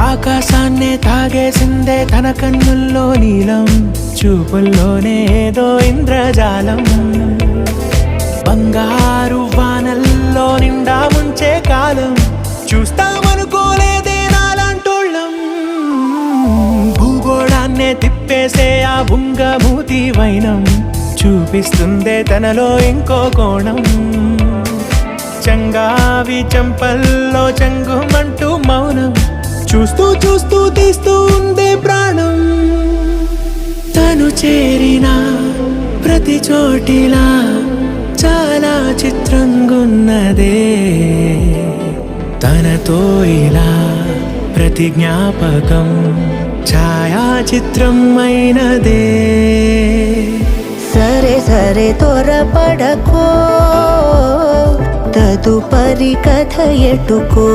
ఆకాశాన్నే తాగేసిందే తన కన్నుల్లో నీలం, చూపుల్లోనే ఏదో ఇంద్రజాలం. బంగారు వానల్లో నిండా ముంచే కాలం, చూస్తామనుకోలేదే నాలాంటోళ్ళం. భూగోళాన్నే తిప్పేసే ఆ బుంగమూతి వైనం, చూపిస్తుందే తనలో ఇంకో కోణం. చంగావి చంపల్లో చంగుమంటూ మౌనం, చూస్తూ చూస్తూ తీస్తూ ఉందే ప్రాణం. తను చేరిన ప్రతి చోటిలా చాలా చిత్రంగున్నదే, తనతో ఇలా ప్రతి జ్ఞాపకం ఛాయాచిత్రం అయినదే. సరే సరే త్వరపడకో, తదుపరి కథ ఎటుకో.